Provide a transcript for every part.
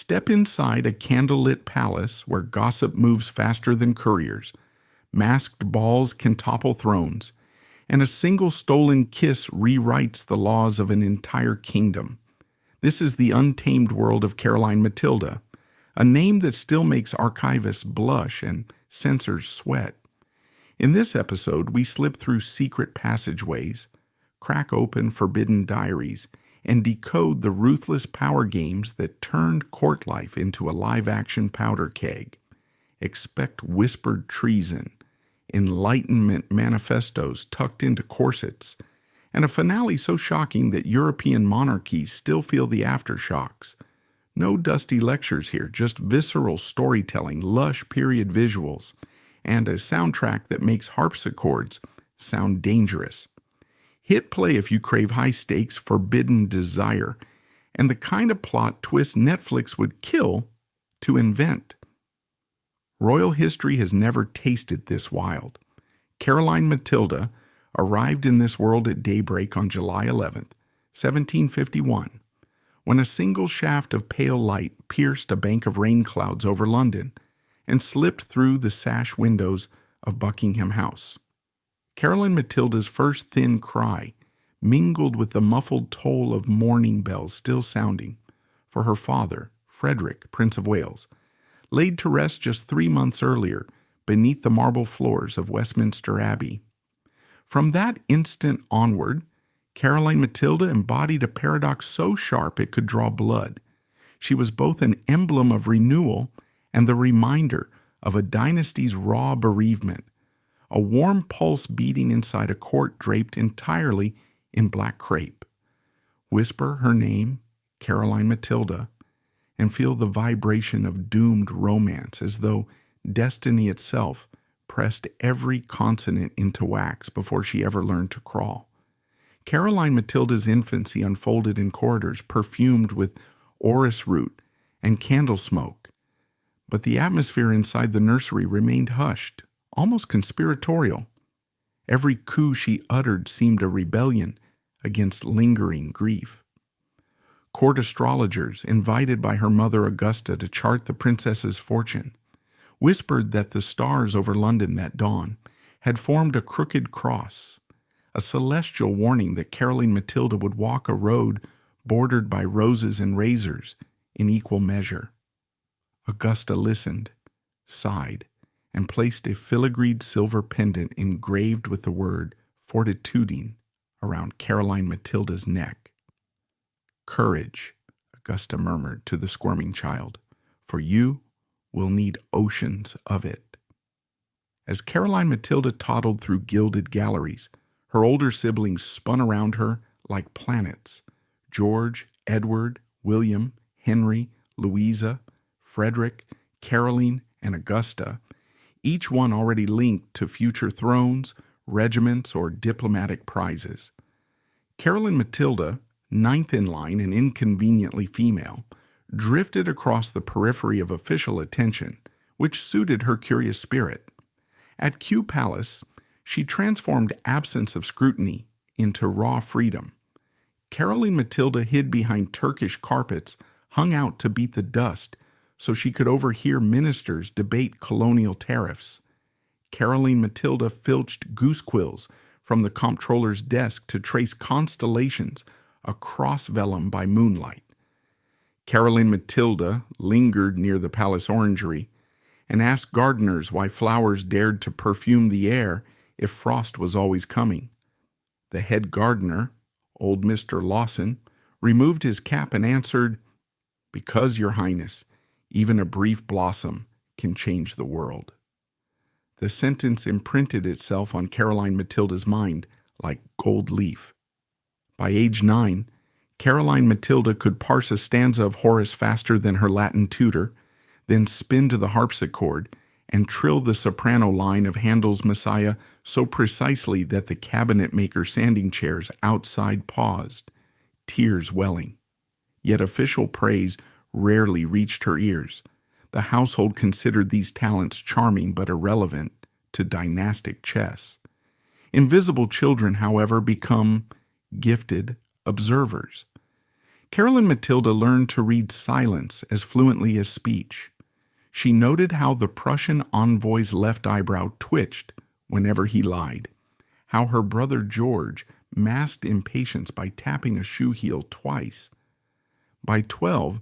Step inside a candlelit palace where gossip moves faster than couriers, masked balls can topple thrones, and a single stolen kiss rewrites the laws of an entire kingdom. This is the untamed world of Caroline Matilda, a name that still makes archivists blush and censors sweat. In this episode, we slip through secret passageways, crack open forbidden diaries, and decode the ruthless power games that turned court life into a live-action powder keg. Expect whispered treason, Enlightenment manifestos tucked into corsets, and a finale so shocking that European monarchies still feel the aftershocks. No dusty lectures here, just visceral storytelling, lush period visuals, and a soundtrack that makes harpsichords sound dangerous. Hit play if you crave high-stakes, forbidden desire, and the kind of plot twist Netflix would kill to invent. Royal history has never tasted this wild. Caroline Matilda arrived in this world at daybreak on July 11th, 1751, when a single shaft of pale light pierced a bank of rain clouds over London and slipped through the sash windows of Buckingham House. Caroline Matilda's first thin cry mingled with the muffled toll of mourning bells still sounding for her father, Frederick, Prince of Wales, laid to rest just 3 months earlier beneath the marble floors of Westminster Abbey. From that instant onward, Caroline Matilda embodied a paradox so sharp it could draw blood. She was both an emblem of renewal and the reminder of a dynasty's raw bereavement, a warm pulse beating inside a court draped entirely in black crepe. Whisper her name, Caroline Matilda, and feel the vibration of doomed romance as though destiny itself pressed every consonant into wax before she ever learned to crawl. Caroline Matilda's infancy unfolded in corridors perfumed with orris root and candle smoke, but the atmosphere inside the nursery remained hushed, almost conspiratorial. Every coo she uttered seemed a rebellion against lingering grief. Court astrologers, invited by her mother Augusta to chart the princess's fortune, whispered that the stars over London that dawn had formed a crooked cross, a celestial warning that Caroline Matilda would walk a road bordered by roses and razors in equal measure. Augusta listened, sighed, and placed a filigreed silver pendant engraved with the word fortitudine around Caroline Matilda's neck. "Courage," Augusta murmured to the squirming child, "for you will need oceans of it." As Caroline Matilda toddled through gilded galleries, her older siblings spun around her like planets. George, Edward, William, Henry, Louisa, Frederick, Caroline, and Augusta, each one already linked to future thrones, regiments, or diplomatic prizes. Caroline Matilda, ninth in line and inconveniently female, drifted across the periphery of official attention, which suited her curious spirit. At Kew Palace, she transformed absence of scrutiny into raw freedom. Caroline Matilda hid behind Turkish carpets hung out to beat the dust so she could overhear ministers debate colonial tariffs. Caroline Matilda filched goose quills from the comptroller's desk to trace constellations across vellum by moonlight. Caroline Matilda lingered near the palace orangery and asked gardeners why flowers dared to perfume the air if frost was always coming. The head gardener, old Mr. Lawson, removed his cap and answered, "Because, Your Highness, even a brief blossom can change the world." The sentence imprinted itself on Caroline Matilda's mind like gold leaf. By age 9, Caroline Matilda could parse a stanza of Horace faster than her Latin tutor, then spin to the harpsichord and trill the soprano line of Handel's Messiah so precisely that the cabinet-maker sanding chairs outside paused, tears welling. Yet official praise rarely reached her ears. The household considered these talents charming but irrelevant to dynastic chess. Invisible children, however, become gifted observers. Caroline Matilda learned to read silence as fluently as speech. She noted how the Prussian envoy's left eyebrow twitched whenever he lied, how her brother George masked impatience by tapping a shoe heel twice. By 12,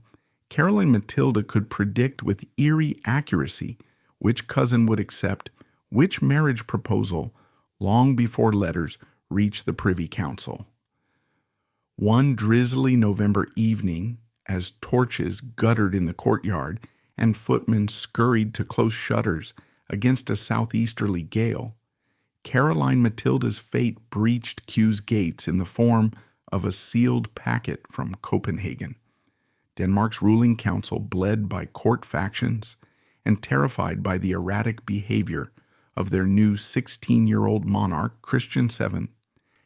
Caroline Matilda could predict with eerie accuracy which cousin would accept which marriage proposal long before letters reached the Privy Council. One drizzly November evening, as torches guttered in the courtyard and footmen scurried to close shutters against a southeasterly gale, Caroline Matilda's fate breached Kew's gates in the form of a sealed packet from Copenhagen. Denmark's ruling council, bled by court factions and terrified by the erratic behavior of their new 16-year-old monarch, Christian VII,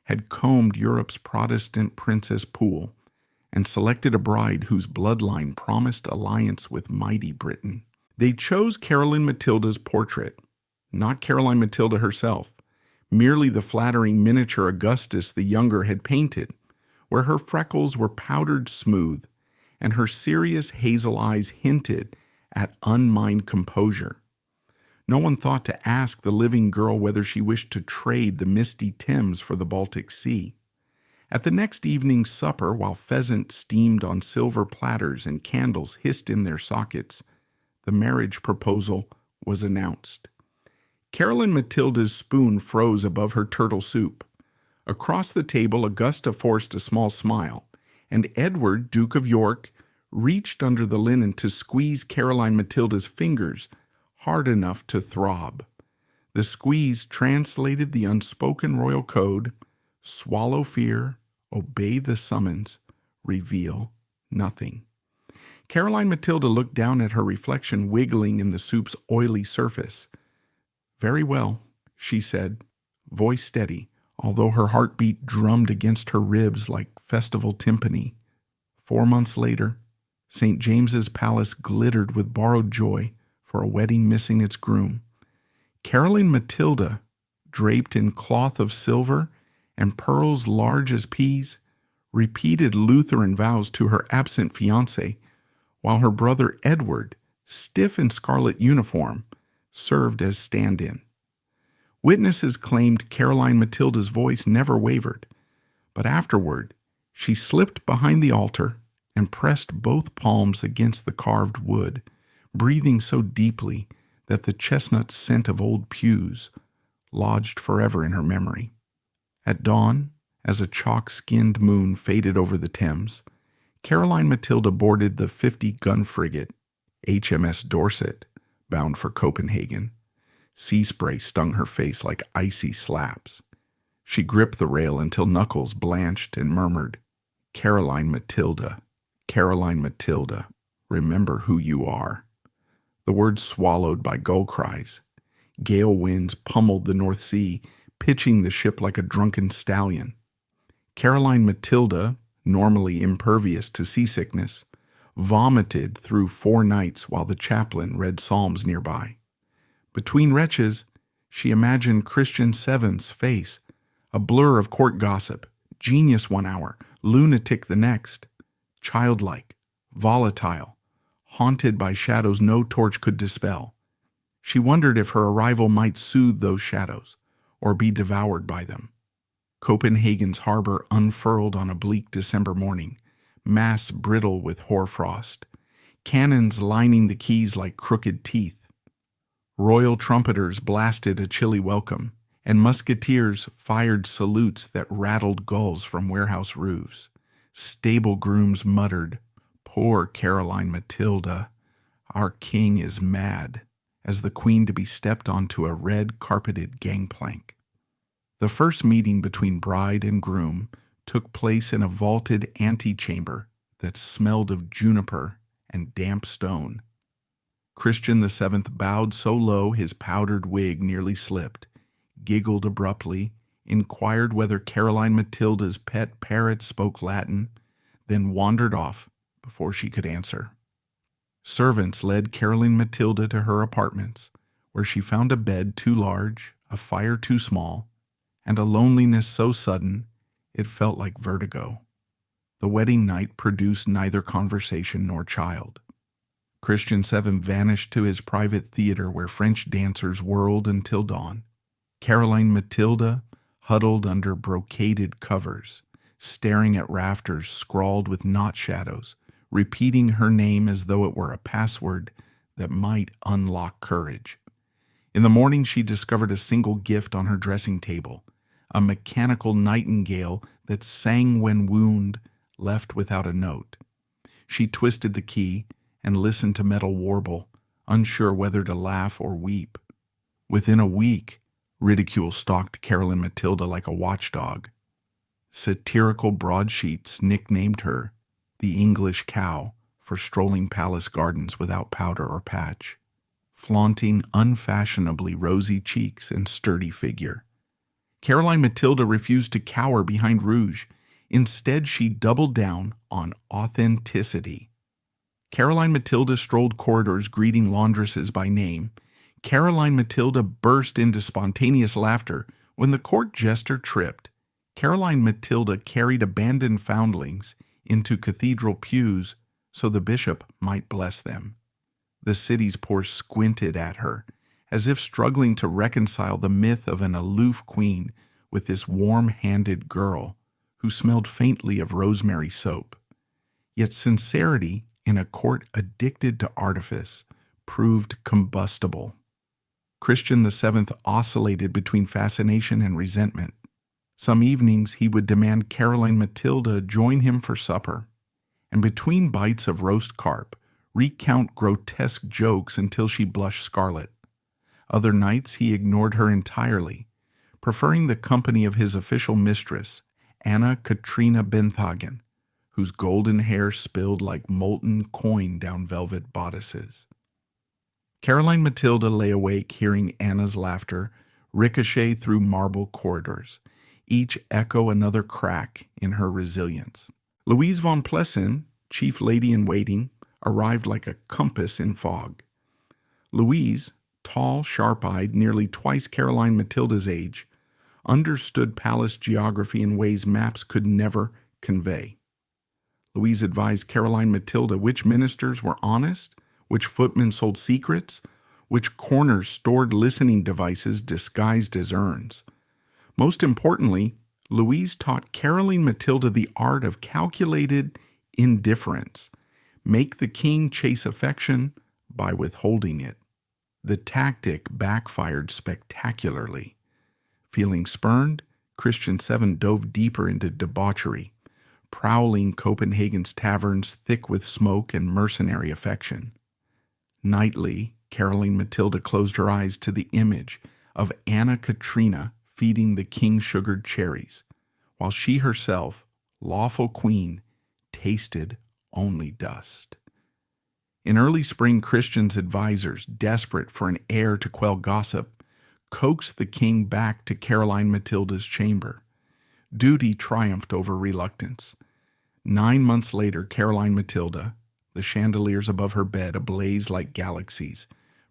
had combed Europe's Protestant princess pool and selected a bride whose bloodline promised alliance with mighty Britain. They chose Caroline Matilda's portrait, not Caroline Matilda herself, merely the flattering miniature Augustus the Younger had painted, where her freckles were powdered smooth and her serious hazel eyes hinted at unmined composure. No one thought to ask the living girl whether she wished to trade the misty Thames for the Baltic Sea. At the next evening's supper, while pheasant steamed on silver platters and candles hissed in their sockets, the marriage proposal was announced. Caroline Matilda's spoon froze above her turtle soup. Across the table, Augusta forced a small smile, and Edward, Duke of York, reached under the linen to squeeze Caroline Matilda's fingers hard enough to throb. The squeeze translated the unspoken royal code: swallow fear, obey the summons, reveal nothing. Caroline Matilda looked down at her reflection wiggling in the soup's oily surface. "Very well," she said, voice steady, although her heartbeat drummed against her ribs like festival timpani. 4 months later, St. James's Palace glittered with borrowed joy for a wedding missing its groom. Caroline Matilda, draped in cloth of silver and pearls large as peas, repeated Lutheran vows to her absent fiancé, while her brother Edward, stiff in scarlet uniform, served as stand-in. Witnesses claimed Caroline Matilda's voice never wavered, but afterward she slipped behind the altar and pressed both palms against the carved wood, breathing so deeply that the chestnut scent of old pews lodged forever in her memory. At dawn, as a chalk-skinned moon faded over the Thames, Caroline Matilda boarded the 50-gun frigate HMS Dorset, bound for Copenhagen. Sea spray stung her face like icy slaps. She gripped the rail until knuckles blanched and murmured, "Caroline Matilda, Caroline Matilda, remember who you are." The words swallowed by gull cries. Gale winds pummeled the North Sea, pitching the ship like a drunken stallion. Caroline Matilda, normally impervious to seasickness, vomited through 4 nights while the chaplain read psalms nearby. Between retches, she imagined Christian VII's face, a blur of court gossip, genius 1 hour, lunatic the next, childlike, volatile, haunted by shadows no torch could dispel. She wondered if her arrival might soothe those shadows, or be devoured by them. Copenhagen's harbor unfurled on a bleak December morning, masts brittle with hoarfrost, cannons lining the quays like crooked teeth. Royal trumpeters blasted a chilly welcome, and musketeers fired salutes that rattled gulls from warehouse roofs. Stable grooms muttered, "Poor Caroline Matilda, our king is mad," as the queen to be stepped onto a red-carpeted gangplank. The first meeting between bride and groom took place in a vaulted antechamber that smelled of juniper and damp stone. Christian VII bowed so low his powdered wig nearly slipped, giggled abruptly, inquired whether Caroline Matilda's pet parrot spoke Latin, then wandered off before she could answer. Servants led Caroline Matilda to her apartments, where she found a bed too large, a fire too small, and a loneliness so sudden it felt like vertigo. The wedding night produced neither conversation nor child. Christian 7 vanished to his private theater where French dancers whirled until dawn. Caroline Matilda huddled under brocaded covers, staring at rafters scrawled with knot shadows, repeating her name as though it were a password that might unlock courage. In the morning she discovered a single gift on her dressing table, a mechanical nightingale that sang when wound, left without a note. She twisted the key and listened to metal warble, unsure whether to laugh or weep. Within a week, ridicule stalked Caroline Matilda like a watchdog. Satirical broadsheets nicknamed her the English cow for strolling palace gardens without powder or patch, flaunting unfashionably rosy cheeks and sturdy figure. Caroline Matilda refused to cower behind rouge. Instead, she doubled down on authenticity. Caroline Matilda strolled corridors greeting laundresses by name. Caroline Matilda burst into spontaneous laughter when the court jester tripped. Caroline Matilda carried abandoned foundlings into cathedral pews so the bishop might bless them. The city's poor squinted at her, as if struggling to reconcile the myth of an aloof queen with this warm-handed girl who smelled faintly of rosemary soap. Yet sincerity in a court addicted to artifice proved combustible. Christian VII oscillated between fascination and resentment. Some evenings he would demand Caroline Matilda join him for supper, and between bites of roast carp, recount grotesque jokes until she blushed scarlet. Other nights he ignored her entirely, preferring the company of his official mistress, Anna Katrina Benthagen, whose golden hair spilled like molten coin down velvet bodices. Caroline Matilda lay awake hearing Anna's laughter ricochet through marble corridors, each echo another crack in her resilience. Louise von Plessin, chief lady-in-waiting, arrived like a compass in fog. Louise, tall, sharp-eyed, nearly twice Caroline Matilda's age, understood palace geography in ways maps could never convey. Louise advised Caroline Matilda which ministers were honest, which footmen sold secrets, which corners stored listening devices disguised as urns. Most importantly, Louise taught Caroline Matilda the art of calculated indifference. Make the king chase affection by withholding it. The tactic backfired spectacularly. Feeling spurned, Christian 7 dove deeper into debauchery, prowling Copenhagen's taverns thick with smoke and mercenary affection. Nightly, Caroline Matilda closed her eyes to the image of Anna Katrina feeding the king-sugared cherries, while she herself, lawful queen, tasted only dust. In early spring, Christian's advisors, desperate for an heir to quell gossip, coaxed the king back to Caroline Matilda's chamber. Duty triumphed over reluctance. 9 months later, Caroline Matilda, the chandeliers above her bed ablaze like galaxies,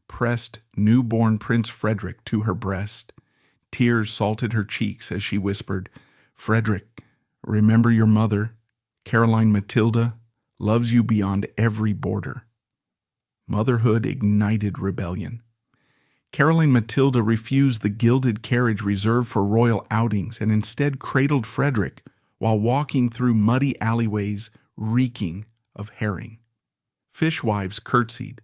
pressed newborn Prince Frederick to her breast. Tears salted her cheeks as she whispered, "Frederick, remember your mother. Caroline Matilda loves you beyond every border." Motherhood ignited rebellion. Caroline Matilda refused the gilded carriage reserved for royal outings and instead cradled Frederick while walking through muddy alleyways reeking of herring. Fishwives curtsied.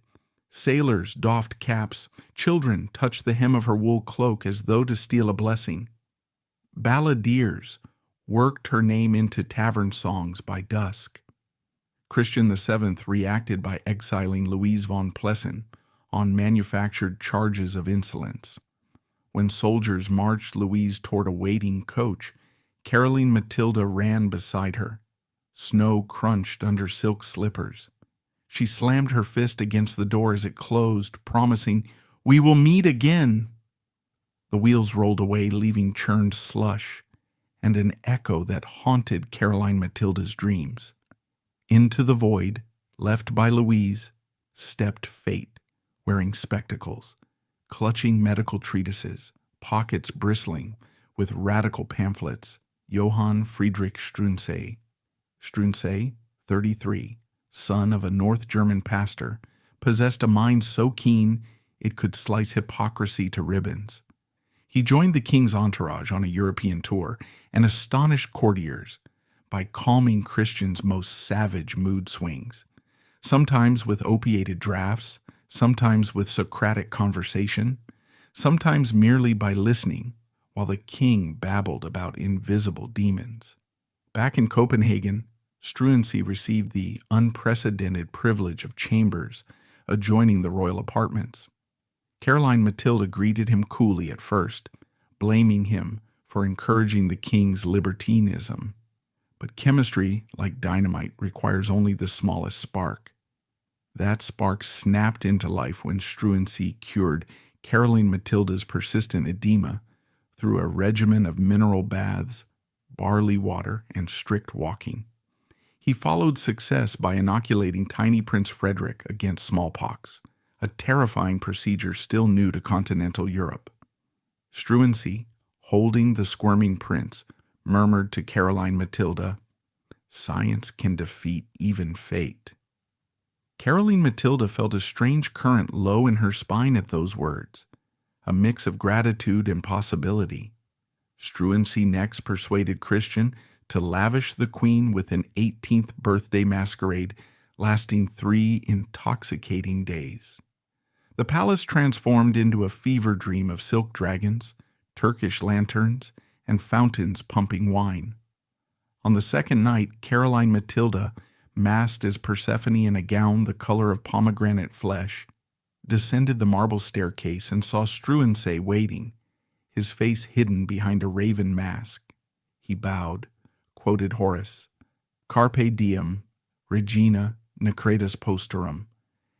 Sailors doffed caps. Children touched the hem of her wool cloak as though to steal a blessing. Balladeers worked her name into tavern songs by dusk. Christian VII reacted by exiling Louise von Plessin on manufactured charges of insolence. When soldiers marched Louise toward a waiting coach, Caroline Matilda ran beside her. Snow crunched under silk slippers. She slammed her fist against the door as it closed, promising, "We will meet again." The wheels rolled away, leaving churned slush and an echo that haunted Caroline Matilda's dreams. Into the void, left by Louise, stepped Fate, wearing spectacles, clutching medical treatises, pockets bristling with radical pamphlets. Johann Friedrich Struensee. Struensee, 33, son of a North German pastor, possessed a mind so keen it could slice hypocrisy to ribbons. He joined the king's entourage on a European tour and astonished courtiers by calming Christians' most savage mood swings, sometimes with opiated drafts, sometimes with Socratic conversation, sometimes merely by listening while the king babbled about invisible demons. Back in Copenhagen, Struensee received the unprecedented privilege of chambers adjoining the royal apartments. Caroline Matilda greeted him coolly at first, blaming him for encouraging the king's libertinism. But chemistry, like dynamite, requires only the smallest spark. That spark snapped into life when Struensee cured Caroline Matilda's persistent edema through a regimen of mineral baths, barley water, and strict walking. He followed success by inoculating tiny Prince Frederick against smallpox, a terrifying procedure still new to continental Europe. Struensee, holding the squirming prince, murmured to Caroline Matilda, "Science can defeat even fate." Caroline Matilda felt a strange current low in her spine at those words, a mix of gratitude and possibility. Struensee next persuaded Christian to lavish the queen with an 18th birthday masquerade lasting 3 intoxicating days. The palace transformed into a fever dream of silk dragons, Turkish lanterns, and fountains pumping wine. On the second night, Caroline Matilda, masked as Persephone in a gown the color of pomegranate flesh, descended the marble staircase and saw Struensee waiting, his face hidden behind a raven mask. He bowed, quoted Horace, "Carpe diem, Regina necretus posterum,"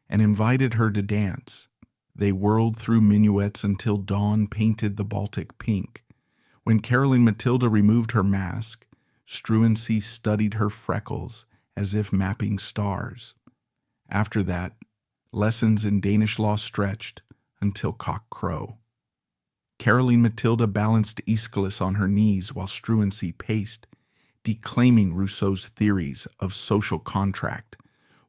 and invited her to dance. They whirled through minuets until dawn painted the Baltic pink. When Caroline Matilda removed her mask, Struensee studied her freckles as if mapping stars. After that, lessons in Danish law stretched until cock-crow. Caroline Matilda balanced Aeschylus on her knees while Struensee paced, declaiming Rousseau's theories of social contract,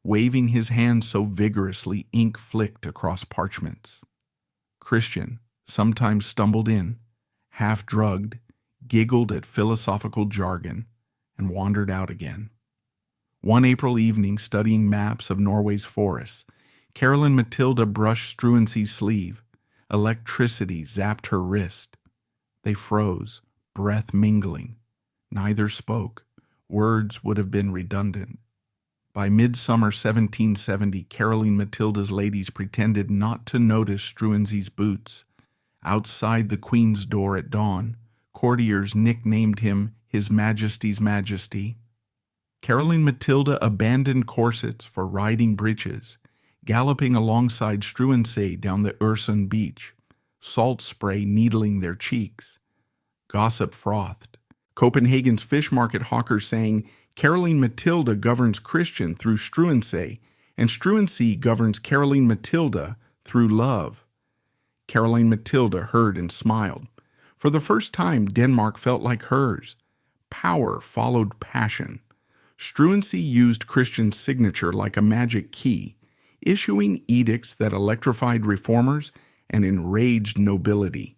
waving his hand so vigorously ink flicked across parchments. Christian sometimes stumbled in, half-drugged, giggled at philosophical jargon, and wandered out again. One April evening, studying maps of Norway's forests, Caroline Matilda brushed Struensee's sleeve. Electricity zapped her wrist. They froze, breath mingling. Neither spoke. Words would have been redundant. By midsummer 1770, Caroline Matilda's ladies pretended not to notice Struensee's boots. Outside the Queen's door at dawn, courtiers nicknamed him His Majesty's Majesty. Caroline Matilda abandoned corsets for riding breeches, galloping alongside Struensee down the Øresund beach, salt spray needling their cheeks. Gossip frothed. Copenhagen's fish market hawkers saying, "Caroline Matilda governs Christian through Struensee, and Struensee governs Caroline Matilda through love." Caroline Matilda heard and smiled. For the first time, Denmark felt like hers. Power followed passion. Struensee used Christian's signature like a magic key, issuing edicts that electrified reformers and enraged nobility.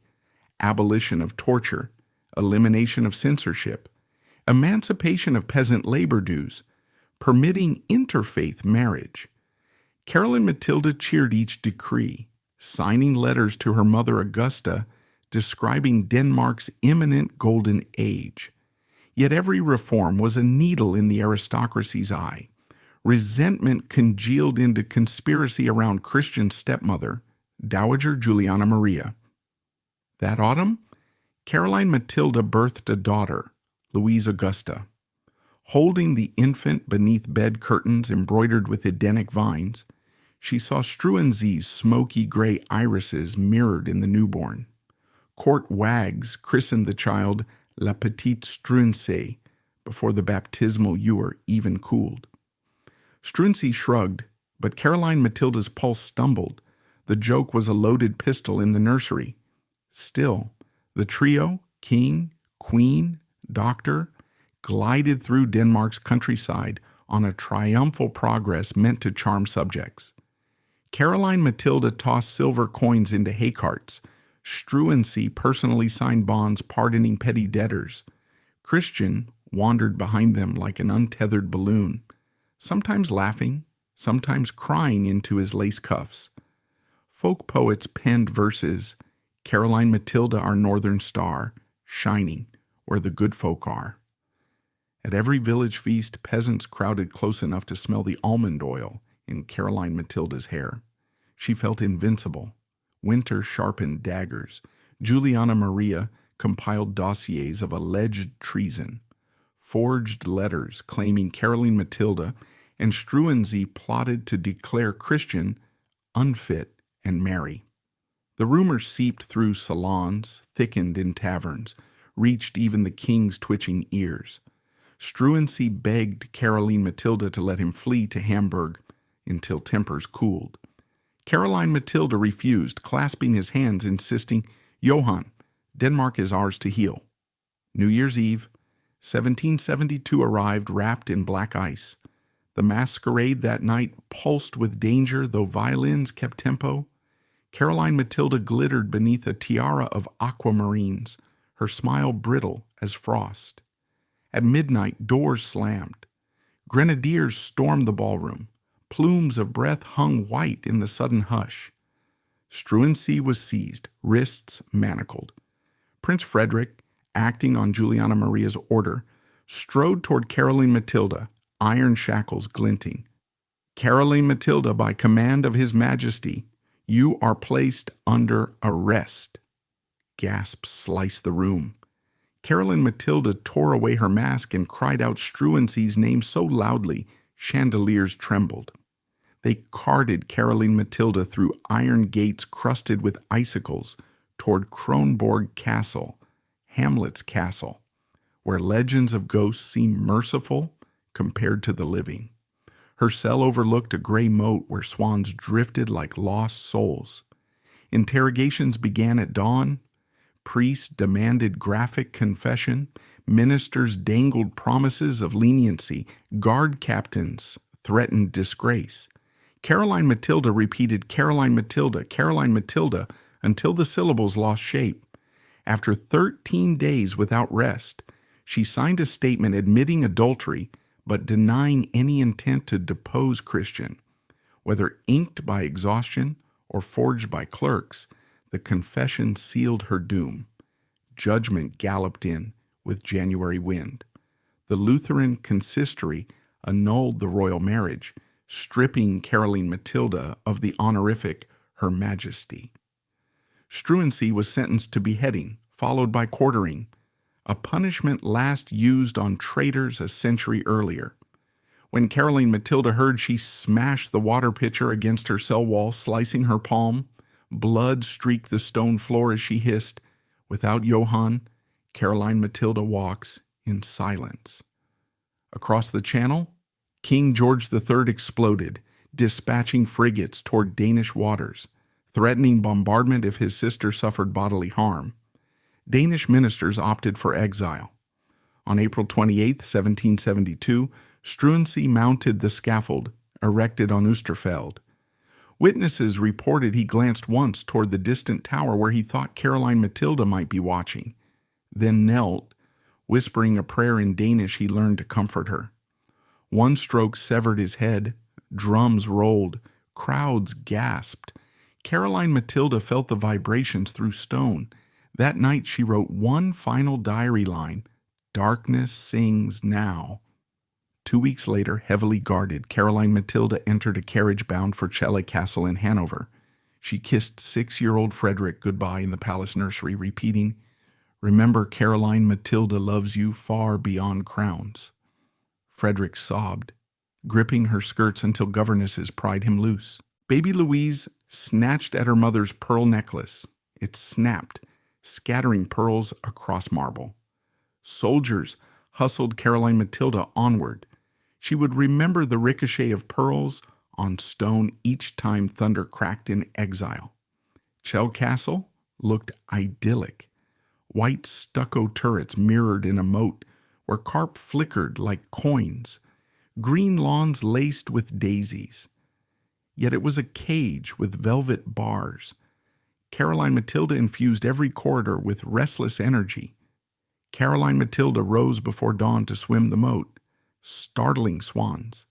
Abolition of torture, elimination of censorship, emancipation of peasant labor dues, permitting interfaith marriage. Caroline Matilda cheered each decree, signing letters to her mother Augusta describing Denmark's imminent golden age. Yet every reform was a needle in the aristocracy's eye. Resentment congealed into conspiracy around Christian's stepmother, Dowager Juliana Maria. That autumn, Caroline Matilda birthed a daughter, Louise Augusta. Holding the infant beneath bed curtains embroidered with Edenic vines, she saw Struensee's smoky gray irises mirrored in the newborn. Court wags christened the child La Petite Struensee before the baptismal ewer even cooled. Struensee shrugged, but Caroline Matilda's pulse stumbled. The joke was a loaded pistol in the nursery. Still, the trio, king, queen, doctor, glided through Denmark's countryside on a triumphal progress meant to charm subjects. Caroline Matilda tossed silver coins into hay carts. Struensee personally signed bonds pardoning petty debtors. Christian wandered behind them like an untethered balloon, sometimes laughing, sometimes crying into his lace cuffs. Folk poets penned verses, Caroline Matilda, our northern star, shining where the good folk are. At every village feast, peasants crowded close enough to smell the almond oil in Caroline Matilda's hair. She felt invincible. Winter sharpened daggers. Juliana Maria compiled dossiers of alleged treason, forged letters claiming Caroline Matilda, and Struensee plotted to declare Christian unfit and marry. The rumors seeped through salons, thickened in taverns, reached even the king's twitching ears. Struensee begged Caroline Matilda to let him flee to Hamburg until tempers cooled. Caroline Matilda refused, clasping his hands, insisting, "Johann, Denmark is ours to heal." New Year's Eve, 1772 arrived wrapped in black ice. The masquerade that night pulsed with danger, though violins kept tempo. Caroline Matilda glittered beneath a tiara of aquamarines, her smile brittle as frost. At midnight, doors slammed. Grenadiers stormed the ballroom. Plumes of breath hung white in the sudden hush. Struensee was seized, wrists manacled. Prince Frederick, acting on Juliana Maria's order, strode toward Caroline Matilda, iron shackles glinting. "Caroline Matilda, by command of His Majesty, you are placed under arrest." Gasps sliced the room. Caroline Matilda tore away her mask and cried out Struensee's name so loudly, chandeliers trembled. They carted Caroline Matilda through iron gates crusted with icicles toward Kronborg Castle, Hamlet's castle, where legends of ghosts seem merciful compared to the living. Her cell overlooked a gray moat where swans drifted like lost souls. Interrogations began at dawn. Priests demanded graphic confession. Ministers dangled promises of leniency. Guard captains threatened disgrace. Caroline Matilda repeated Caroline Matilda, Caroline Matilda, until the syllables lost shape. After 13 days without rest, she signed a statement admitting adultery, but denying any intent to depose Christian. Whether inked by exhaustion or forged by clerks, the confession sealed her doom. Judgment galloped in with January wind. The Lutheran consistory annulled the royal marriage, stripping Caroline Matilda of the honorific Her Majesty. Struensee was sentenced to beheading, followed by quartering, a punishment last used on traitors a century earlier. When Caroline Matilda heard, she smashed the water pitcher against her cell wall, slicing her palm. Blood streaked the stone floor as she hissed, "Without Johann, Caroline Matilda walks in silence." Across the channel, King George III exploded, dispatching frigates toward Danish waters, threatening bombardment if his sister suffered bodily harm. Danish ministers opted for exile. On April 28, 1772, Struensee mounted the scaffold erected on Oosterfeld. Witnesses reported he glanced once toward the distant tower where he thought Caroline Matilda might be watching, then knelt, whispering a prayer in Danish he learned to comfort her. One stroke severed his head, drums rolled, crowds gasped. Caroline Matilda felt the vibrations through stone. That night she wrote one final diary line, "Darkness sings now." 2 weeks later, heavily guarded, Caroline Matilda entered a carriage bound for Celle Castle in Hanover. She kissed 6-year-old Frederick goodbye in the palace nursery, repeating, "Remember, Caroline Matilda loves you far beyond crowns." Frederick sobbed, gripping her skirts until governesses pried him loose. Baby Louise snatched at her mother's pearl necklace. It snapped, scattering pearls across marble. Soldiers hustled Caroline Matilda onward. She would remember the ricochet of pearls on stone each time thunder cracked in exile. Celle Castle looked idyllic. White stucco turrets mirrored in a moat where carp flickered like coins, green lawns laced with daisies. Yet it was a cage with velvet bars. Caroline Matilda infused every corridor with restless energy. Caroline Matilda rose before dawn to swim the moat, startling swans.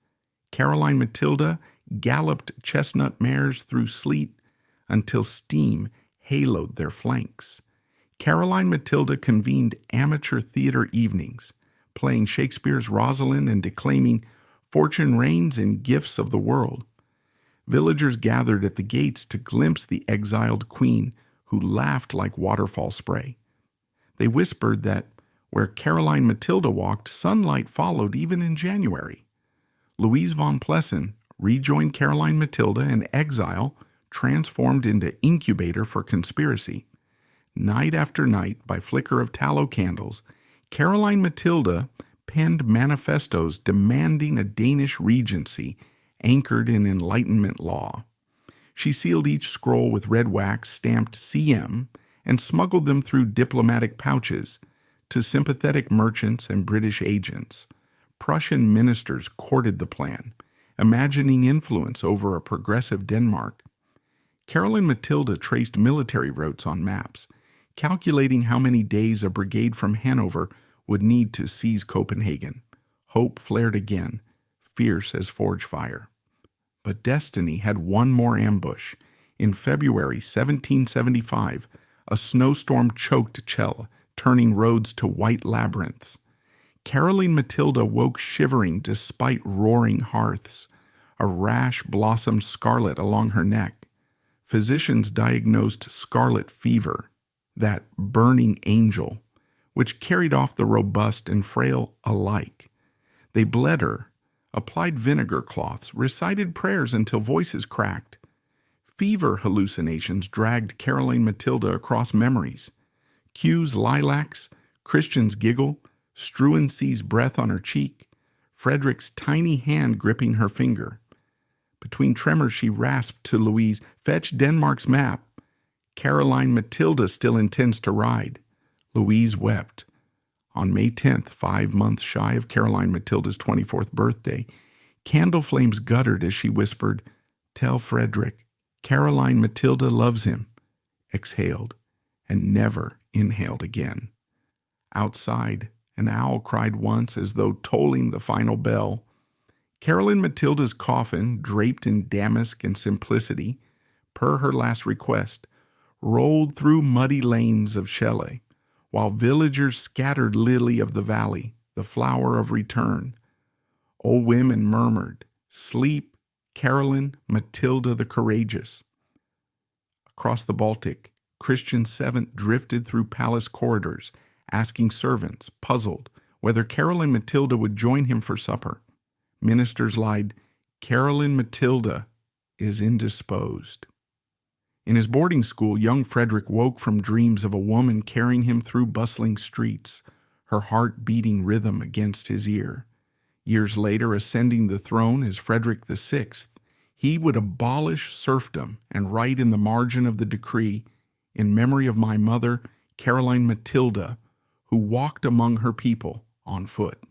Caroline Matilda galloped chestnut mares through sleet until steam haloed their flanks. Caroline Matilda convened amateur theater evenings, playing Shakespeare's Rosalind and declaiming "Fortune reigns in gifts of the world." Villagers gathered at the gates to glimpse the exiled queen, who laughed like waterfall spray. They whispered that where Caroline Matilda walked, sunlight followed even in January. Louise von Plessen rejoined Caroline Matilda in exile, transformed into incubator for conspiracy. Night after night, by flicker of tallow candles, Caroline Matilda penned manifestos demanding a Danish regency anchored in Enlightenment law. She sealed each scroll with red wax stamped CM and smuggled them through diplomatic pouches to sympathetic merchants and British agents. Prussian ministers courted the plan, imagining influence over a progressive Denmark. Caroline Matilda traced military routes on maps, calculating how many days a brigade from Hanover would need to seize Copenhagen. Hope flared again, fierce as forge fire. But destiny had one more ambush. In February 1775, a snowstorm choked Celle, turning roads to white labyrinths. Caroline Matilda woke shivering despite roaring hearths. A rash blossomed scarlet along her neck. Physicians diagnosed scarlet fever, that burning angel, which carried off the robust and frail alike. They bled her, applied vinegar cloths, recited prayers until voices cracked. Fever hallucinations dragged Caroline Matilda across memories. Q's lilacs, Christian's giggle, Struensee's breath on her cheek, Frederick's tiny hand gripping her finger. Between tremors she rasped to Louise, "Fetch Denmark's map." Caroline Matilda still intends to ride. Louise wept. On May 10th, 5 months shy of Caroline Matilda's 24th birthday, candle flames guttered as she whispered, "Tell Frederick, Caroline Matilda loves him," exhaled, and never inhaled again. Outside, an owl cried once as though tolling the final bell. Caroline Matilda's coffin, draped in damask and simplicity, per her last request, rolled through muddy lanes of Celle, while villagers scattered lily of the valley, the flower of return. Old women murmured, "Sleep, Caroline Matilda the Courageous." Across the Baltic, Christian VII drifted through palace corridors, asking servants, puzzled, whether Caroline Matilda would join him for supper. Ministers lied, "Caroline Matilda is indisposed." In his boarding school, young Frederick woke from dreams of a woman carrying him through bustling streets, her heart beating rhythm against his ear. Years later, ascending the throne as Frederick VI, he would abolish serfdom and write in the margin of the decree, "In memory of my mother, Caroline Matilda, who walked among her people on foot."